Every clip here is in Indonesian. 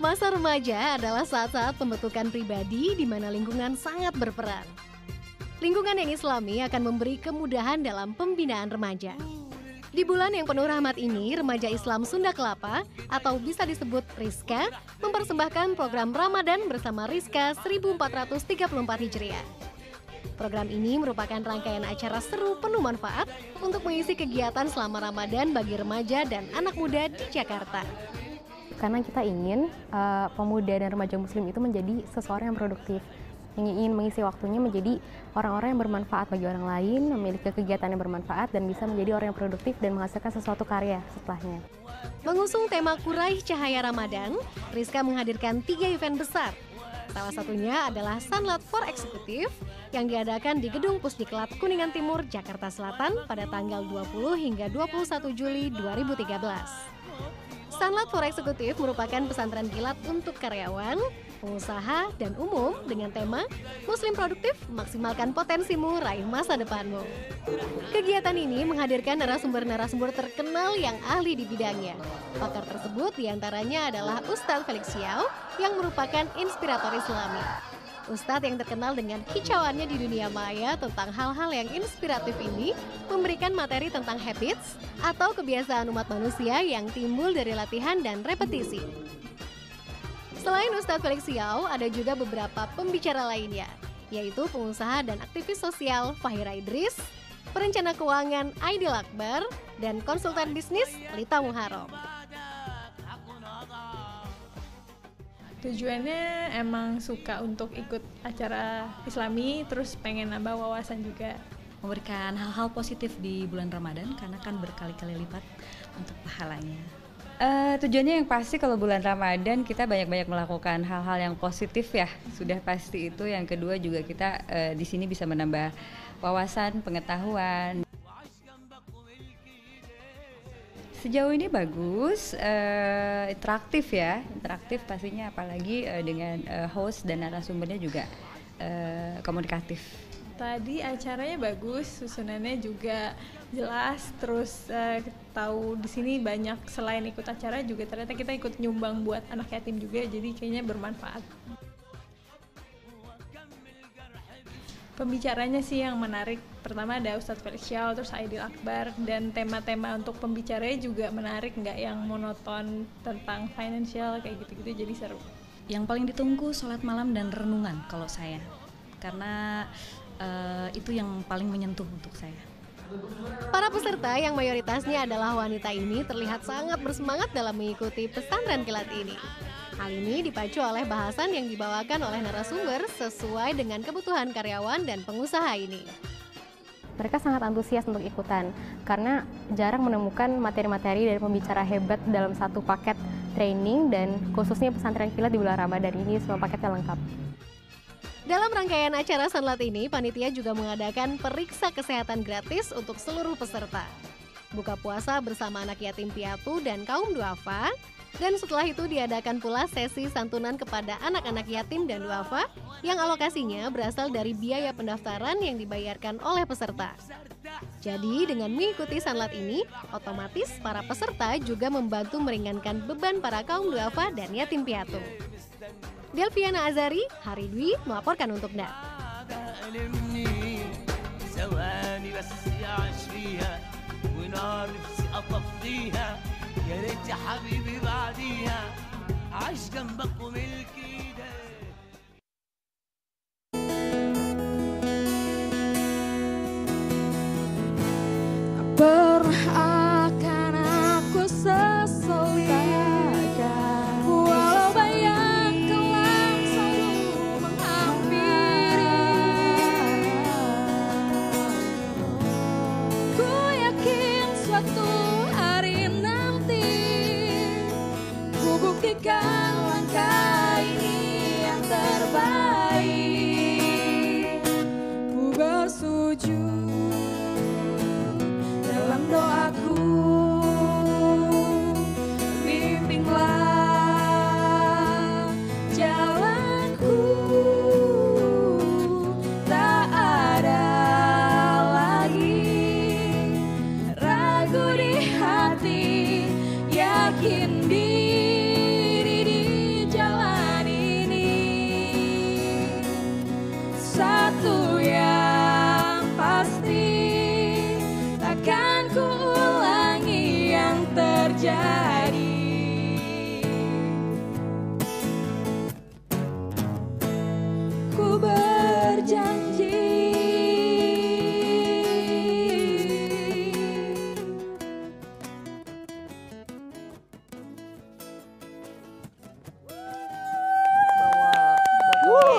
Masa remaja adalah saat-saat pembentukan pribadi di mana lingkungan sangat berperan. Lingkungan yang islami akan memberi kemudahan dalam pembinaan remaja. Di bulan yang penuh rahmat ini, Remaja Islam Sunda Kelapa atau bisa disebut Rizka mempersembahkan program Ramadan bersama Rizka 1434 Hijriah. Program ini merupakan rangkaian acara seru penuh manfaat untuk mengisi kegiatan selama Ramadan bagi remaja dan anak muda di Jakarta. Karena kita ingin pemuda dan remaja muslim itu menjadi seseorang yang produktif, yang ingin mengisi waktunya menjadi orang-orang yang bermanfaat bagi orang lain, memiliki kegiatan yang bermanfaat dan bisa menjadi orang yang produktif dan menghasilkan sesuatu karya setelahnya. Mengusung tema Quraih Cahaya Ramadan, Rizka menghadirkan 3 event besar. Salah satunya adalah Sunlat for Executive yang diadakan di Gedung Pusdiklat Kuningan Timur, Jakarta Selatan pada tanggal 20 hingga 21 Juli 2013. Sunlat for Executive merupakan pesantren kilat untuk karyawan, pengusaha, dan umum dengan tema Muslim Produktif, Maksimalkan Potensimu, Raih Masa Depanmu. Kegiatan ini menghadirkan narasumber-narasumber terkenal yang ahli di bidangnya. Pakar tersebut diantaranya adalah Ustadz Felix Xiao yang merupakan inspirator Islami. Ustadz yang terkenal dengan kicauannya di dunia maya tentang hal-hal yang inspiratif ini memberikan materi tentang habits atau kebiasaan umat manusia yang timbul dari latihan dan repetisi. Selain Ustadz Felix Xiao, ada juga beberapa pembicara lainnya, yaitu pengusaha dan aktivis sosial Fahira Idris, perencana keuangan Aidil Akbar, dan konsultan bisnis Lita Muharram. Tujuannya emang suka untuk ikut acara Islami, terus pengen nambah wawasan juga. Memberikan hal-hal positif di bulan Ramadan karena kan berkali-kali lipat untuk pahalanya. Tujuannya yang pasti kalau bulan Ramadan kita banyak-banyak melakukan hal-hal yang positif ya, sudah pasti itu. Yang kedua juga kita di sini bisa menambah wawasan, pengetahuan. Sejauh ini bagus, interaktif ya, interaktif pastinya, apalagi dengan host dan narasumbernya juga komunikatif. Tadi acaranya bagus, susunannya juga jelas, terus tahu di sini banyak selain ikut acara juga ternyata kita ikut nyumbang buat anak yatim juga, jadi kayaknya bermanfaat. Pembicaranya sih yang menarik. Pertama ada Ustadz Felix Xiao, terus Aidil Akbar, dan tema-tema untuk pembicaranya juga menarik, nggak yang monoton tentang financial kayak gitu-gitu, jadi seru. Yang paling ditunggu sholat malam dan renungan kalau saya, karena itu yang paling menyentuh untuk saya. Para peserta yang mayoritasnya adalah wanita ini terlihat sangat bersemangat dalam mengikuti pesantren kilat ini. Hal ini dipacu oleh bahasan yang dibawakan oleh narasumber sesuai dengan kebutuhan karyawan dan pengusaha ini. Mereka sangat antusias untuk ikutan karena jarang menemukan materi-materi dari pembicara hebat dalam satu paket training, dan khususnya pesantren kilat di bulan Ramadan ini semua paketnya lengkap. Dalam rangkaian acara Sunlat ini, panitia juga mengadakan periksa kesehatan gratis untuk seluruh peserta. Buka puasa bersama anak yatim piatu dan kaum duafa, dan setelah itu diadakan pula sesi santunan kepada anak-anak yatim dan duafa yang alokasinya berasal dari biaya pendaftaran yang dibayarkan oleh peserta. Jadi dengan mengikuti Sunlat ini, otomatis para peserta juga membantu meringankan beban para kaum duafa dan yatim piatu. Delviana Azari, Hari Dwi melaporkan untuk NAT. Pernah akan aku sesali, walau bayang kelam selalu menghampiri. Ku yakin suatu hari nanti ku buktikan langkah ini yang terbaik. Ku bersujud dalam doaku, bimbinglah jalanku, tak ada lagi ragu di hati, yakin diri di jalan.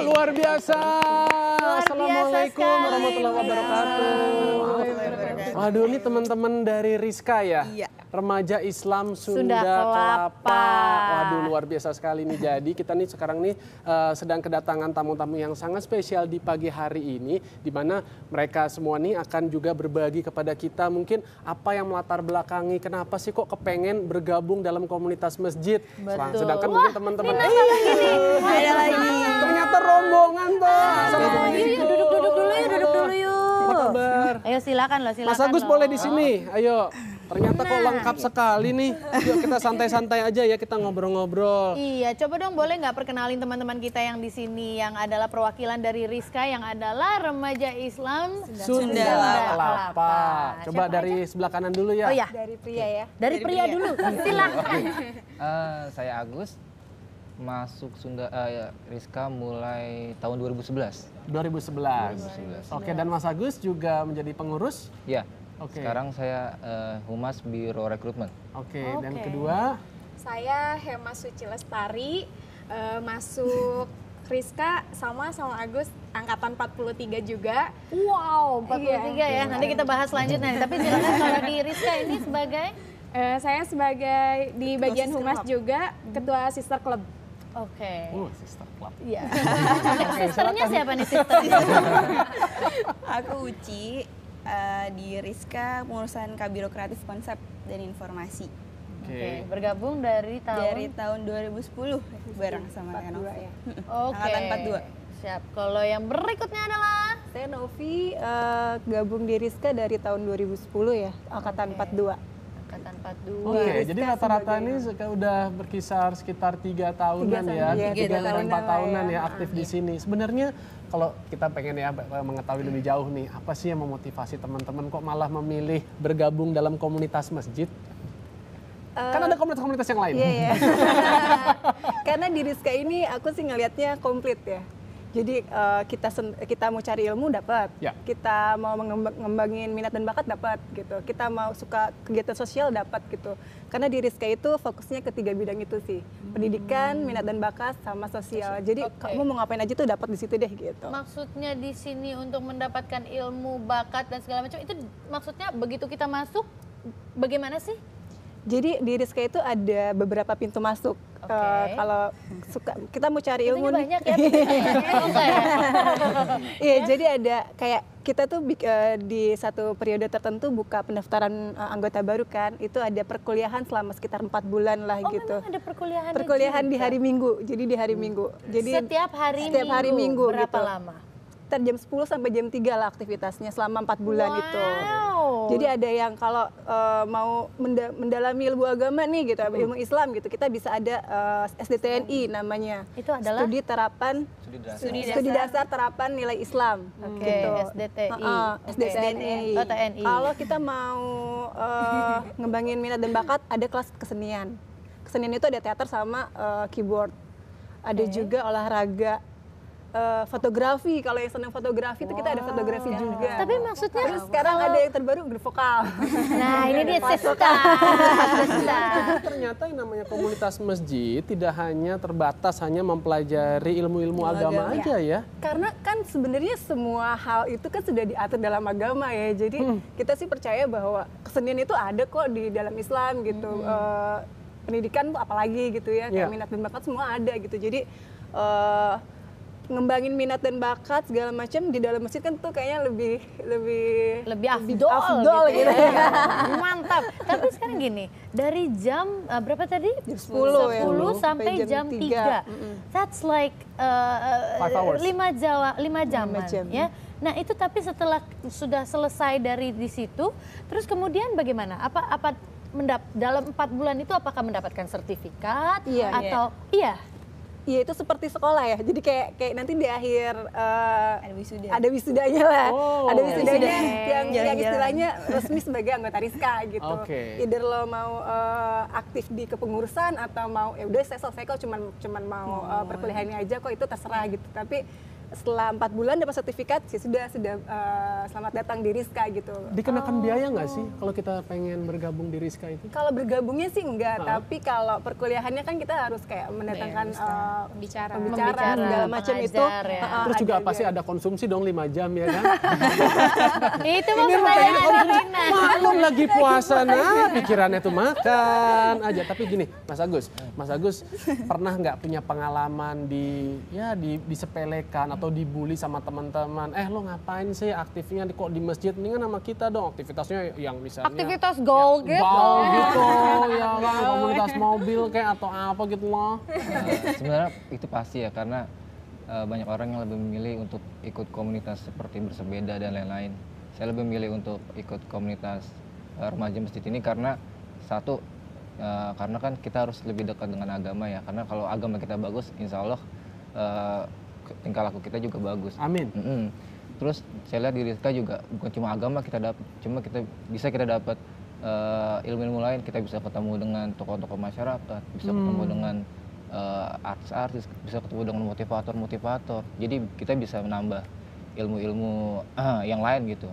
luar biasa. Assalamualaikum sekali. warahmatullahi wabarakatuh. Waduh, ini teman-teman dari Rizka ya? Iya. Remaja Islam Sunda Kelapa. Kelapa. Waduh, luar biasa sekali nih. Jadi kita nih sekarang nih sedang kedatangan tamu-tamu yang sangat spesial di pagi hari ini, di mana mereka semua nih akan juga berbagi kepada kita mungkin apa yang melatar belakangi kenapa sih kok kepengen bergabung dalam komunitas masjid. Betul. Sedangkan mungkin teman-teman Ada lagi. ternyata rombongan tuh. Yuk, duduk dulu yuk. Apa kabar? Ayo silakan loh, silakan. Mas Agus loh. boleh di sini. Ayo. Ternyata kok lengkap sekali nih. Yuk kita santai-santai aja ya, kita ngobrol-ngobrol. Iya, coba dong boleh nggak perkenalin teman-teman kita yang di sini yang adalah perwakilan dari Rizka yang adalah Remaja Islam Sunda Kelapa. Coba Siapa dari sebelah kanan dulu ya. Oh ya, Dari pria ya. dari pria dulu. Silakan. Saya Agus, masuk Rizka mulai tahun 2011. 2011. Oke, dan Mas Agus juga menjadi pengurus? Ya, Oke. sekarang saya Humas Biro Rekrutmen. Oke, dan kedua? Saya Hema Suci Lestari, masuk Rizka sama Agus angkatan 43 juga. Wow, 43 ya. Nanti kita bahas selanjutnya. Tapi silakan kalau di Rizka ini sebagai Saya sebagai di bagian humas juga, ketua sister club. Oke. Sister Club. Iya. Sisternya siapa nih sister? Aku Uci, di Rizka pengurusan Kabiro Kreatif Konsep dan Informasi. Oke, bergabung dari Dari tahun tahun 2010 bareng sama Novi. ya. Oke. Angkatan 42. Siap. Kalau yang berikutnya adalah Saya Novi, gabung di Rizka dari tahun 2010 ya, angkatan 42. angkatan 42. Oke, Rizka jadi rata-rata sebagai- ini udah berkisar sekitar 3 tahunan ya, 3 sampai 4 tahunan ya aktif di sini. Sebenarnya kalau kita pengen ya mengetahui lebih jauh nih, apa sih yang memotivasi teman-teman kok malah memilih bergabung dalam komunitas masjid? Kan ada komunitas-komunitas yang lain. Iya, iya. Karena di Rizka ini aku sih ngelihatnya komplit ya. Jadi kita mau cari ilmu dapat, Ya. kita mau ngembangin minat dan bakat dapat gitu, kita mau suka kegiatan sosial dapat gitu. Karena di Rizka itu fokusnya ke 3 bidang itu sih, pendidikan, minat dan bakat, sama sosial. Jadi kamu mau ngapain aja tuh dapat di situ deh gitu. Maksudnya di sini untuk mendapatkan ilmu, bakat dan segala macam itu maksudnya begitu kita masuk bagaimana sih? Jadi di Rizka itu ada beberapa pintu masuk. Kalau suka kita mau cari ilmu nih. Banyak ya. Enggak ya? Iya, jadi ada kayak kita tuh di satu periode tertentu buka pendaftaran anggota baru kan. Itu ada perkuliahan selama sekitar 4 bulan lah gitu. Memang ada perkuliahan. Perkuliahan di hari Minggu. Jadi di hari Minggu. Jadi setiap hari Minggu berapa gitu. lama? Sekitar jam 10 sampai jam 3 lah aktivitasnya selama 4 bulan itu. Jadi ada yang kalau mau mendalami ilmu agama nih gitu, ilmu Islam gitu, kita bisa ada SDTNI namanya. Itu adalah Studi Terapan Studi Dasar Terapan Nilai Islam. Oke, Gitu. SDTI. SDTNI. Oh, TNI. Kalau kita mau ngembangin minat dan bakat, ada kelas kesenian. Kesenian itu ada teater sama keyboard. Ada juga olahraga. Fotografi, kalau yang senang fotografi itu kita ada fotografi juga. Tapi maksudnya terus sekarang ada yang terbaru grup vokal. Nah, ini dia Siska. Ternyata yang namanya komunitas masjid tidak hanya terbatas hanya mempelajari ilmu-ilmu agama aja ya. Karena kan sebenarnya semua hal itu kan sudah diatur dalam agama ya. Jadi kita sih percaya bahwa kesenian itu ada kok di dalam Islam gitu. Pendidikan tuh apalagi gitu ya, kayak minat dan bakat semua ada gitu. Jadi ngembangin minat dan bakat segala macam di dalam masjid kan tuh kayaknya lebih afdol gitu ya. Mantap. Tapi sekarang gini, dari jam berapa tadi? Jam 10 ya. Sampai jam 3. That's like 5 jam ya. Nah, itu tapi setelah sudah selesai dari di situ, terus kemudian bagaimana? Apa dalam 4 bulan itu apakah mendapatkan sertifikat atau Iya, itu seperti sekolah ya. Jadi kayak nanti di akhir ada wisudanya lah. Ada wisudanya yang istilahnya resmi sebagai anggota Rizka gitu. Either lo mau aktif di kepengurusan atau mau ya udah saya selesai kok cuman mau perkuliahannya aja kok, itu terserah gitu. Tapi setelah 4 bulan dapat sertifikat, sih sudah selamat datang di Rizka gitu. Dikenakan biaya nggak sih kalau kita pengen bergabung di Rizka itu? Kalau bergabungnya sih enggak, tapi kalau perkuliahannya kan kita harus kayak mendatangkan pembicara segala macam itu. ya. Terus juga pasti ada konsumsi dong 5 jam ya kan? Itu mau pertanyaan Rina. Maklum lagi puasa, nah pikirannya tuh makan aja. Tapi gini, Mas Agus pernah nggak punya pengalaman disepelekan atau dibully sama teman-teman? Lo ngapain sih aktifnya kok di masjid? Mendingan sama kita dong, aktivitasnya yang misalnya Aktivitas gaul gitu. Ya kan, komunitas mobil kayak atau apa gitu loh. Sebenarnya itu pasti ya, karena banyak orang yang lebih memilih untuk ikut komunitas seperti bersepeda dan lain-lain. Saya lebih memilih untuk ikut komunitas remaja masjid ini karena satu, karena kan kita harus lebih dekat dengan agama ya. Karena kalau agama kita bagus, insya Allah tingkah laku kita juga bagus. Amin. Terus saya lihat di Rizka juga bukan cuma agama kita dapat, cuma kita dapat ilmu-ilmu lain. Kita bisa ketemu dengan tokoh-tokoh masyarakat, bisa ketemu dengan artis-artis, bisa ketemu dengan motivator-motivator. Jadi kita bisa menambah ilmu-ilmu yang lain gitu.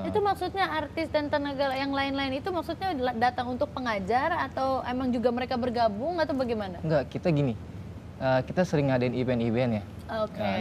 Itu maksudnya artis dan tenaga yang lain-lain itu maksudnya datang untuk pengajar atau emang juga mereka bergabung atau bagaimana? Enggak, kita gini, kita sering ngadain event-event ya.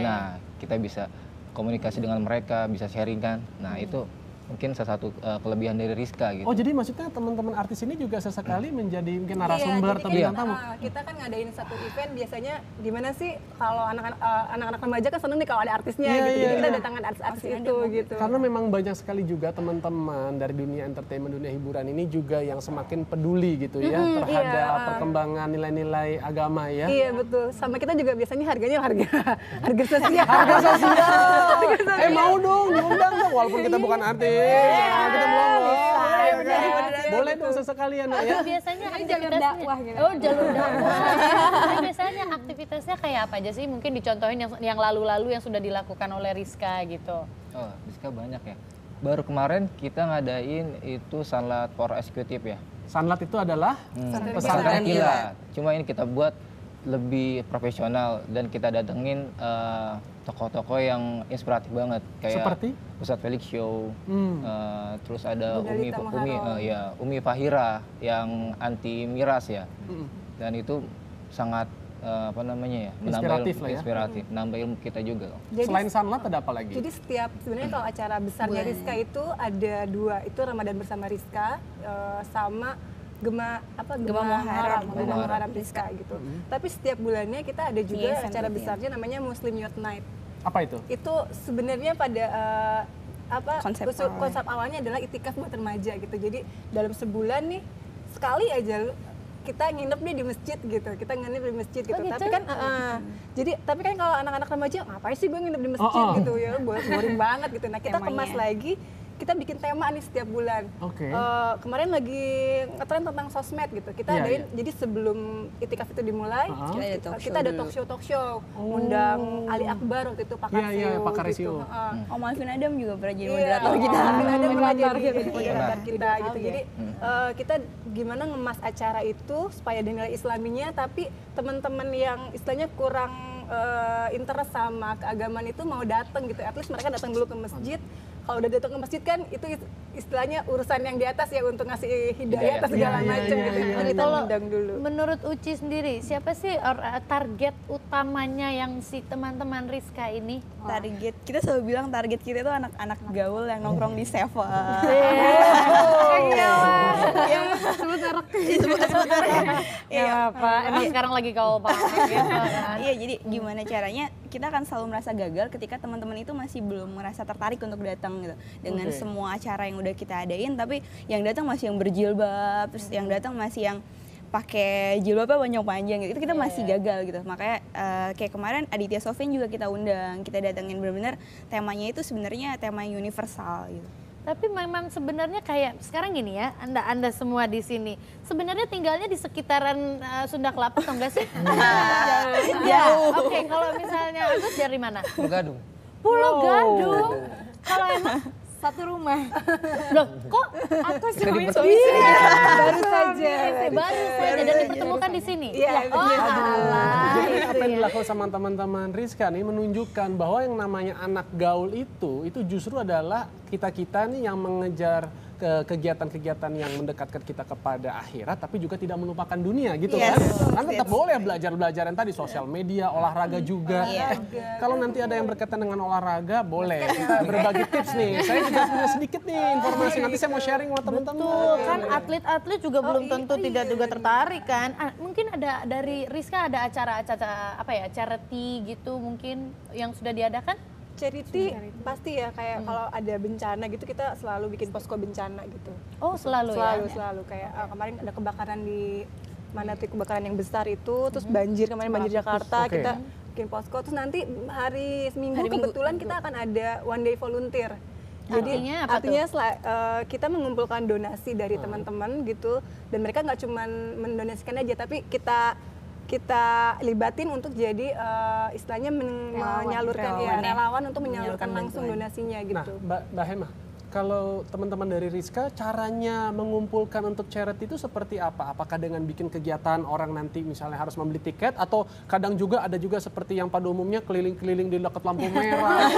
Nah, kita bisa komunikasi dengan mereka, bisa sharing kan. Nah, itu mungkin salah satu kelebihan dari Rizka gitu. Oh, jadi maksudnya teman-teman artis ini juga sesekali menjadi mungkin narasumber atau bintang tamu? Kita kan ngadain satu event biasanya gimana sih kalau anak-anak remaja kan seneng nih kalau ada artisnya gitu. Jadi kita datangkan artis-artis itu gitu. Karena memang banyak sekali juga teman-teman dari dunia entertainment, dunia hiburan ini juga yang semakin peduli gitu ya terhadap perkembangan nilai-nilai agama ya. Iya betul. Sama kita juga biasanya harganya harga sosial. Harga sosial. Mau dong, diundang dong walaupun kita bukan artis. Kita belum boleh dong sesekali ya. Biasanya jalur dakwah gitu. Oh, jalur dakwah. Biasanya aktivitasnya kayak apa aja sih? Mungkin dicontohin yang lalu-lalu yang sudah dilakukan oleh Rizka gitu. Oh, Rizka banyak ya. Baru kemarin kita ngadain itu Sanlat for Executive ya. Sanlat itu adalah pesantren kilat. Cuma ini kita buat lebih profesional dan kita datengin tokoh-tokoh yang inspiratif banget kayak seperti Ustadz Felix Show, terus ada Umi Fahira yang anti miras ya, dan itu sangat menambah nambah ilmu kita juga. Jadi, selain Sanlat ada apa lagi? Jadi sebenarnya kalau acara besarnya Rizka itu ada 2, itu Ramadan bersama Rizka sama Gema Muharram Rizka gitu. Tapi setiap bulannya kita ada juga acara besarnya namanya Muslim Youth Night. Apa itu? Itu sebenarnya pada konsep awalnya adalah itikaf buat remaja gitu. Jadi dalam sebulan nih sekali aja kita nginep nih di masjid gitu. Kita nginep di masjid gitu. Tapi kan tapi kan kalau anak-anak remaja ngapain sih gue nginep di masjid gitu ya, boring banget gitu. Nah, kita kemas lagi, kita bikin tema nih setiap bulan. Kemarin lagi ngetren tentang sosmed gitu. Kita adain jadi sebelum itikaf itu dimulai, kita ada talk show. Undang Ali Akbar waktu itu Pak Karisio. Om Alvin Adam juga pernah jadi moderator kita. Alvin Adam pernah jadi moderator kita gitu. Jadi kita gimana ngemas acara itu supaya dinilai islaminya, tapi teman-teman yang istilahnya kurang interest sama keagamaan itu mau datang gitu. At least mereka datang dulu ke masjid. Kalau udah datang ke masjid kan itu istilahnya urusan yang di atas ya untuk ngasih hidayah atau segala macam gitu. Kita undang dulu. Menurut Uci sendiri, siapa sih target utamanya yang si teman-teman Rizka ini? Target, kita selalu bilang target kita itu anak-anak gaul yang nongkrong di Seven. Yang sebut merek. Iya, Pak. Emang sekarang lagi gaul banget gitu kan. Iya, jadi gimana caranya kita akan selalu merasa gagal ketika teman-teman itu masih belum merasa tertarik untuk datang gitu. Dengan semua acara yang udah kita adain, tapi yang datang masih yang berjilbab, terus yang datang masih yang pakai jilbabnya panjang-panjang gitu. Itu kita masih gagal gitu. Makanya kayak kemarin Aditya Sofyan juga kita undang, kita datengin benar-benar temanya itu sebenarnya tema universal gitu. Tapi memang sebenarnya kayak sekarang gini ya, anda semua di sini sebenarnya tinggalnya di sekitaran Sunda Kelapa atau enggak sih? Oke, kalau misalnya Agus dari mana? Pulau Gadung. Pulau Gadung. Kalau emang satu rumah. Loh, kok Aku Kita suami dipertemukan. Baru saja. baru saja dan dipertemukan di sini? Iya, Oh, alah. Jadi apa yang Iya. dilakukan sama teman-teman Rizka nih menunjukkan bahwa yang namanya anak gaul itu justru adalah kita-kita nih yang mengejar kegiatan-kegiatan yang mendekatkan kita kepada akhirat tapi juga tidak melupakan dunia gitu kan. Karena tetap boleh belajar-belajar yang tadi sosial media, olahraga juga. Kalau nanti ada yang berkaitan dengan olahraga boleh. Kita berbagi tips nih. Saya juga punya sedikit nih informasi nanti saya mau sharing sama teman-teman. Betul, kan atlet-atlet juga belum tentu tidak juga tertarik kan. Mungkin ada dari Rizka ada acara-acara apa ya, charity gitu mungkin yang sudah diadakan? Charity pasti ya, kayak kalau ada bencana gitu kita selalu bikin posko bencana gitu. Oh, selalu ya? Selalu kayak kemarin ada kebakaran di mana tuh, kebakaran yang besar itu, terus banjir kemarin, banjir Jakarta, kita bikin posko. Terus nanti hari Minggu kebetulan kita akan ada one day volunteer. Jadi artinya kita mengumpulkan donasi dari teman-teman gitu, dan mereka nggak cuma mendonasikan aja, tapi kita libatin untuk jadi istilahnya menyalurkan relawan untuk menyalurkan langsung donasinya gitu. Nah, Mbak Hema, kalau teman-teman dari Rizka caranya mengumpulkan untuk charity itu seperti apa? Apakah dengan bikin kegiatan orang nanti misalnya harus membeli tiket, atau kadang juga ada juga seperti yang pada umumnya keliling-keliling di dekat lampu merah,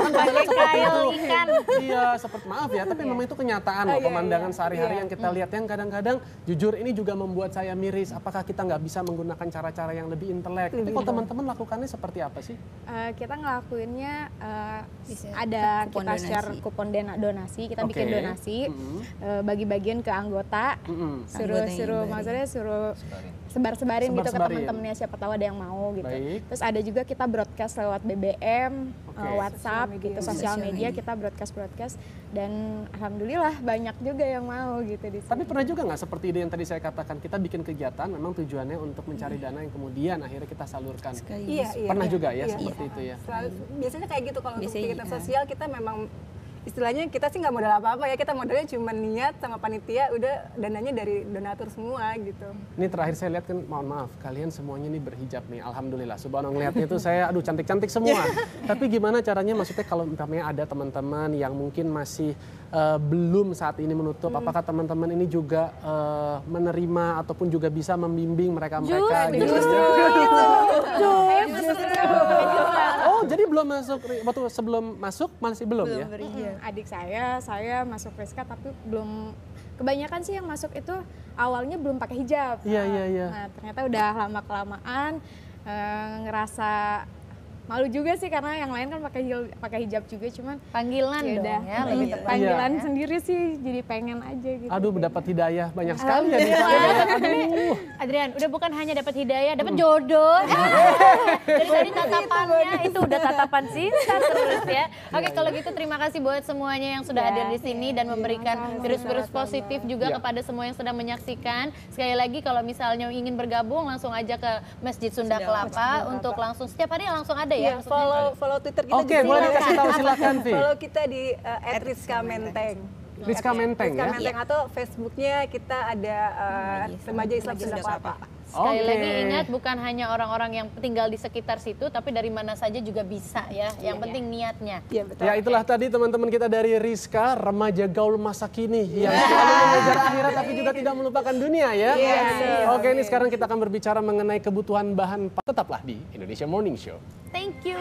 pakai kail ikan. Iya, seperti maaf ya, tapi memang itu kenyataan loh, pemandangan sehari-hari yang kita lihat, yang kadang-kadang jujur ini juga membuat saya miris. Apakah kita nggak bisa menggunakan cara-cara yang lebih intelek? Tapi kalau teman-teman lakukannya seperti apa sih? Kita ngelakuinnya ada kita share kupon donasi, kita bikin donasi, bagi-bagian ke anggota, suruh maksudnya suruh sebar-sebarin gitu ke teman-temannya, siapa tahu ada yang mau gitu. Terus ada juga kita broadcast lewat BBM, WhatsApp gitu, sosial media kita broadcast dan alhamdulillah banyak juga yang mau gitu di sini. Tapi pernah juga nggak seperti ide yang tadi saya katakan, kita bikin kegiatan memang tujuannya untuk mencari dana yang kemudian akhirnya kita salurkan. Pernah juga ya seperti itu ya. Biasanya kayak gitu kalau untuk kegiatan sosial kita memang istilahnya kita sih nggak modal apa-apa ya, kita modalnya cuma niat sama panitia, udah dananya dari donatur semua gitu. Ini terakhir saya lihat kan, mohon maaf, kalian semuanya nih berhijab nih, alhamdulillah. Subhanallah, ngeliatnya itu saya, aduh cantik-cantik semua. Tapi gimana caranya, maksudnya kalau misalnya ada teman-teman yang mungkin masih belum saat ini menutup, apakah teman-teman ini juga menerima ataupun juga bisa membimbing mereka-mereka? Oh, jadi belum masuk, waktu sebelum masuk masih belum ya? Adik saya masuk Rizka tapi belum, kebanyakan sih yang masuk itu awalnya belum pakai hijab. Iya. Nah, ternyata udah lama-kelamaan ngerasa malu juga sih, karena yang lain kan pakai hijab juga, cuman panggilan dong ya, lebih panggilan sendiri sih, jadi pengen aja gitu. Aduh, mendapat hidayah banyak sekali ya. Aduh. Adrian, udah bukan hanya dapat hidayah, dapat jodoh. Dari tadi tatapannya itu udah tatapan cinta terus ya. Oke, kalau gitu terima kasih buat semuanya yang sudah hadir di sini dan memberikan virus-virus positif juga kepada semua yang sedang menyaksikan. Sekali lagi kalau misalnya ingin bergabung langsung aja ke Masjid Sunda Kelapa untuk langsung setiap hari langsung ada ya. Follow Twitter kita. Oke, boleh dikasih tahu silakan, Vi. Follow kita di @rizkamenteng. Rizka Menteng ya? Atau Facebooknya kita ada Remaja Islam Sunda Kelapa. Sekali lagi ingat, bukan hanya orang-orang yang tinggal di sekitar situ, tapi dari mana saja juga bisa ya. Yang penting niatnya. Ya, itulah tadi teman-teman kita dari Rizka, remaja gaul masa kini yang selalu mengejar akhirat tapi juga tidak melupakan dunia ya. Oke, ini sekarang kita akan berbicara mengenai kebutuhan bahan. Tetaplah di Indonesia Morning Show. Thank you.